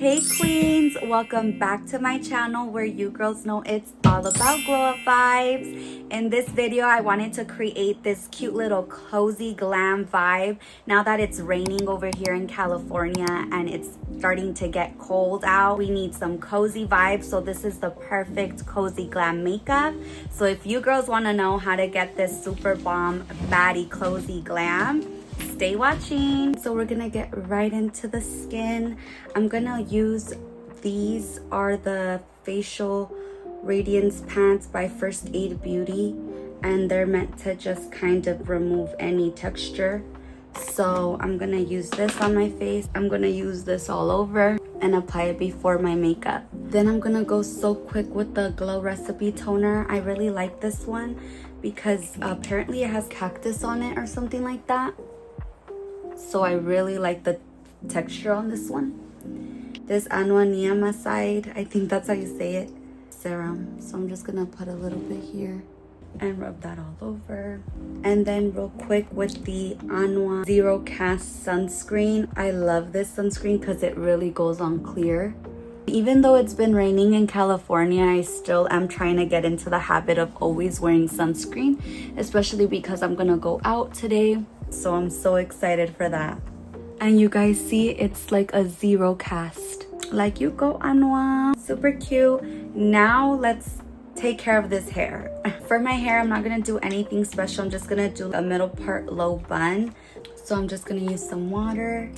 Hey queens, welcome back to my channel where you girls know it's all about glow up vibes. In this video I wanted to create this cute little cozy glam vibe now that it's raining over here in California and it's starting to get cold out. We need some cozy vibes, so this is the perfect cozy glam makeup. So if you girls want to know how to get this super bomb baddie cozy glam, stay watching. So we're gonna get right into the skin. I'm gonna use, these are the facial Radiance pants by First Aid Beauty, and they're meant to just kind of remove any texture. So I'm gonna use this on my face. I'm gonna use this all over and apply it before my makeup. Then I'm gonna go so quick with the Glow Recipe toner. I really like this one because apparently it has cactus on it or something like that. So I really like the texture on this one. This Anua Niacinamide, I think that's how you say it, serum. So I'm just gonna put a little bit here and rub that all over. And then real quick with the Anua Zero Cast sunscreen. I love this sunscreen because it really goes on clear. Even though it's been raining in California, I still am trying to get into the habit of always wearing sunscreen, especially because I'm gonna go out today. So I'm so excited for that. And you guys see, it's like a zero cast. Like you go, Anua. Super cute. Now let's take care of this hair. For my hair, I'm not gonna do anything special. I'm just gonna do a middle part low bun. So I'm just gonna use some water.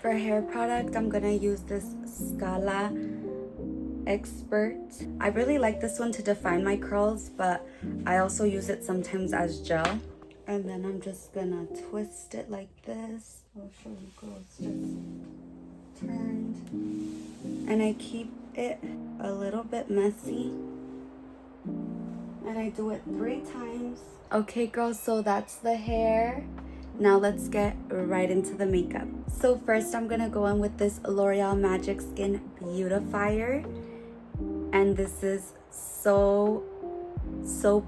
For hair product, I'm gonna use this SKALA Expert. I really like this one to define my curls, but I also use it sometimes as gel. And then I'm just gonna twist it like this. I'll show you girls, just turned. And I keep it a little bit messy. And I do it 3 times. Okay girls, so that's the hair. Now let's get right into the makeup. So first I'm gonna go in with this L'Oreal Magic Skin Beautifier. And this is so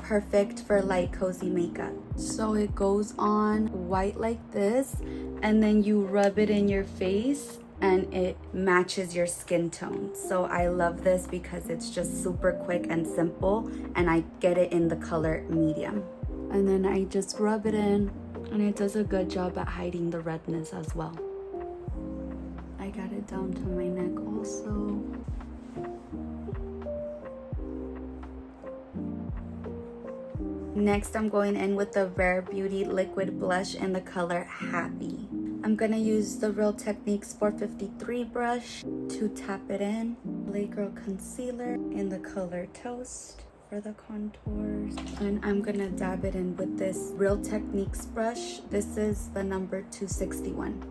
perfect for light cozy makeup. So it goes on white like this, and then you rub it in your face and it matches your skin tone. So I love this because it's just super quick and simple, and I get it in the color medium. And then I just rub it in, and it does a good job at hiding the redness as well. I got it down to my neck also. Next, I'm going in with the Rare Beauty Liquid Blush in the color Happy. I'm gonna use the Real Techniques 453 brush to tap it in. Playgirl Concealer in the color Toast for the contours. And I'm gonna dab it in with this Real Techniques brush. This is the number 261.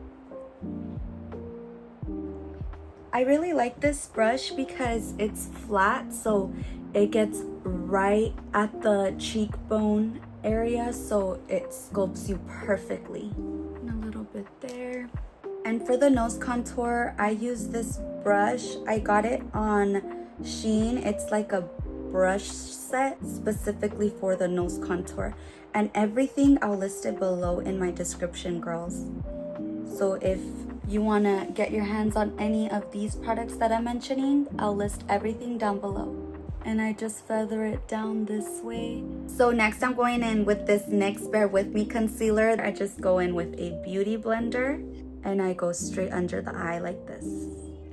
I really like this brush because it's flat, so it gets right at the cheekbone area, so it sculpts you perfectly. And a little bit there. And for the nose contour, I use this brush. I got it on Shein. It's like a brush set specifically for the nose contour. And everything, I'll list it below in my description, girls. So if you want to get your hands on any of these products that I'm mentioning, I'll list everything down below. And I just feather it down this way. So next I'm going in with this NYX Bear With Me concealer. I just go in with a beauty blender and I go straight under the eye like this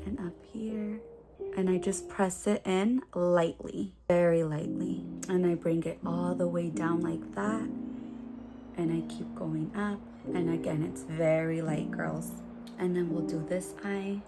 and up here. And I just press it in lightly, very lightly. And I bring it all the way down like that. And I keep going up. And again, it's very light, girls. And then we'll do this eye.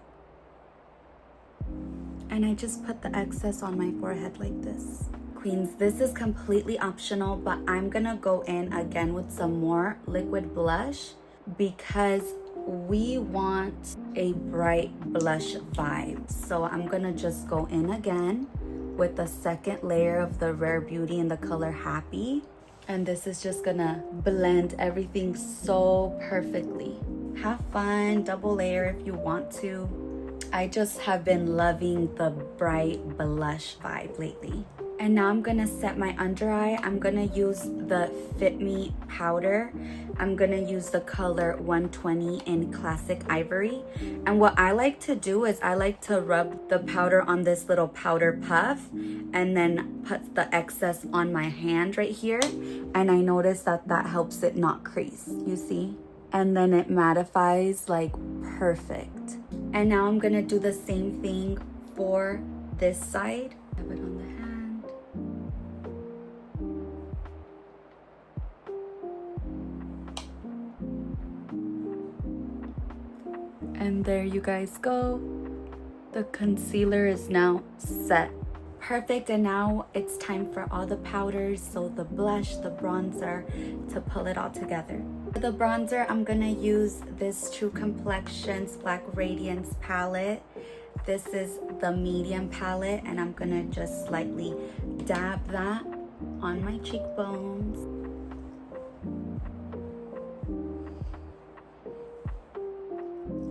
And I just put the excess on my forehead like this. Queens, this is completely optional, but I'm gonna go in again with some more liquid blush because we want a bright blush vibe. So I'm gonna just go in again with the second layer of the Rare Beauty in the color Happy. And this is just gonna blend everything so perfectly. Have fun, double layer if you want to. I just have been loving the bright blush vibe lately. And now I'm gonna set my under eye. I'm gonna use the Fit Me powder. I'm gonna use the color 120 in Classic Ivory. And what I like to do is I like to rub the powder on this little powder puff and then put the excess on my hand right here. And I notice that that helps it not crease, you see? And then it mattifies like perfect. And now I'm gonna do the same thing for this side. Have it on the hand. And there you guys go. The concealer is now set. Perfect, and now it's time for all the powders, so the blush, the bronzer, to pull it all together. For the bronzer, I'm gonna use this True Complexions Black Radiance palette. This is the medium palette, and I'm gonna just slightly dab that on my cheekbones.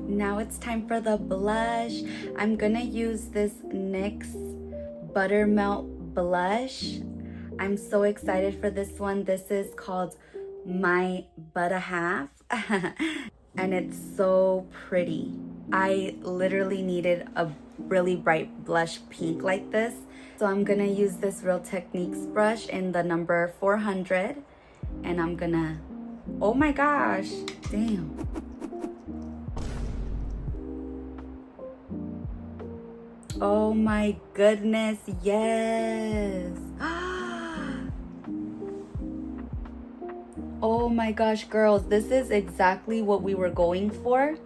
Now it's time for the blush. I'm gonna use this NYX Buttermelt blush. I'm so excited for this one. This is called My Butter Half and it's so pretty. I literally needed a really bright blush pink like this. So I'm gonna use this Real Techniques brush in the number 400 and I'm gonna, oh my gosh, damn. Oh my goodness, yes. Oh my gosh, girls, this is exactly what we were going for.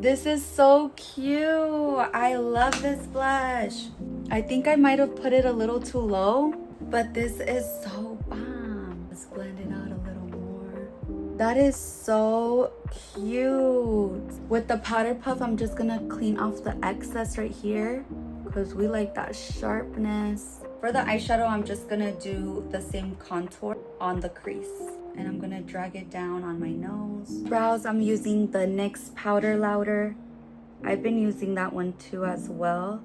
This is so cute. I love this blush. I think I might have put it a little too low, but this is so bomb. Let's blend it out a little more. That is so cute. With the powder puff, I'm just gonna clean off the excess right here, because we like that sharpness. For the eyeshadow, I'm just gonna do the same contour on the crease. And I'm gonna drag it down on my nose. Brows, I'm using the NYX Powder Louder. I've been using that one too as well.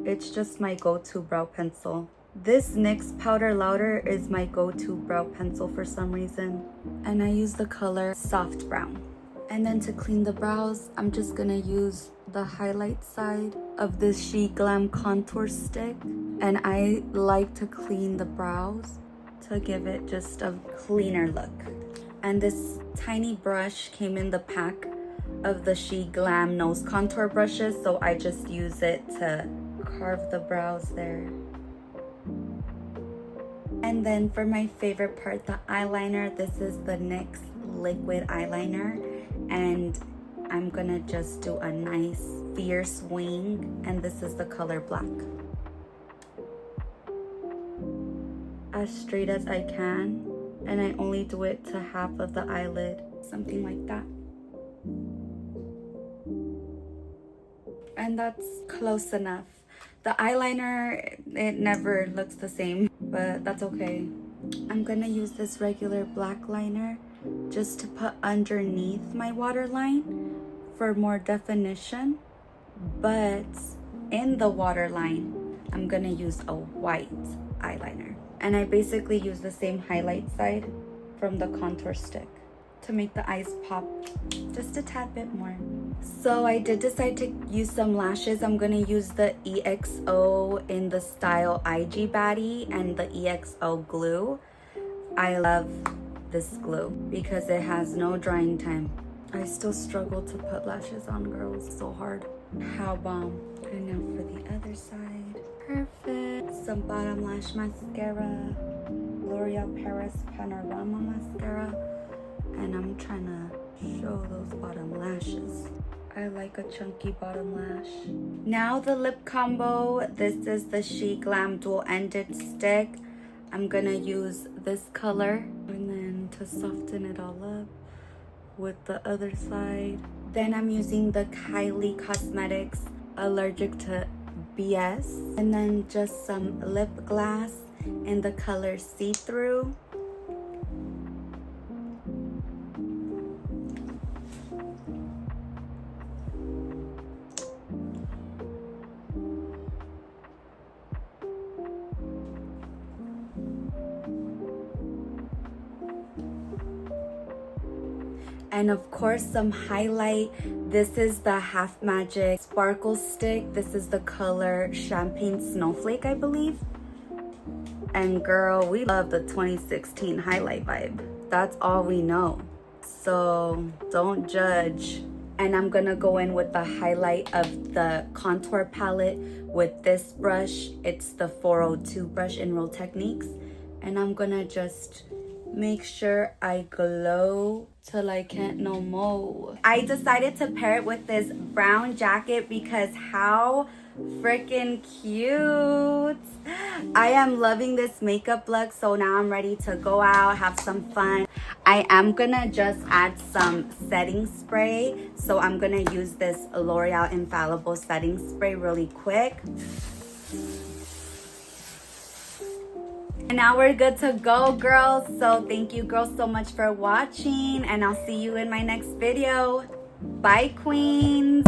It's just my go-to brow pencil. This NYX Powder Louder is my go-to brow pencil for some reason. And I use the color Soft Brown. And then to clean the brows, I'm just gonna use the highlight side of this She Glam contour stick. And I like to clean the brows to give it just a cleaner look. And this tiny brush came in the pack of the She Glam nose contour brushes, so I just use it to carve the brows there. And then for my favorite part, the eyeliner, this is the NYX liquid eyeliner, and I'm gonna just do a nice fierce wing, and this is the color Black. As straight as I can, and I only do it to half of the eyelid, something like that. And that's close enough. The eyeliner, it never looks the same, but that's okay. I'm gonna use this regular black liner just to put underneath my waterline for more definition, but in the waterline, I'm gonna use a white eyeliner. And I basically use the same highlight side from the contour stick to make the eyes pop just a tad bit more. So I did decide to use some lashes. I'm gonna use the EXO in the style IG Baddie and the EXO glue. I love this glue because it has no drying time. I still struggle to put lashes on, girls, so hard. How bomb. And now for the other side. Perfect. Some bottom lash mascara, L'Oreal Paris Panorama mascara, and I'm trying to show those bottom lashes. I like a chunky bottom lash. Now the lip combo. This is the She Glam dual ended stick. I'm gonna use this color and then to soften it all up with the other side. Then I'm using the Kylie Cosmetics Allergic to BS, and then just some lip gloss in the color See Through. And of course, some highlight. This is the Half Magic Sparkle Stick. This is the color Champagne Snowflake, I believe. And girl, we love the 2016 highlight vibe. That's all we know. So don't judge. And I'm gonna go in with the highlight of the contour palette with this brush. It's the 402 brush in Real Techniques. And I'm gonna just make sure I glow till I can't no more. I decided to pair it with this brown jacket because how freaking cute. I am loving this makeup look, so now I'm ready to go out, have some fun. I am gonna just add some setting spray, so I'm gonna use this L'Oreal Infallible setting spray really quick. And now we're good to go, girls. So thank you girls so much for watching, and I'll see you in my next video. Bye, queens.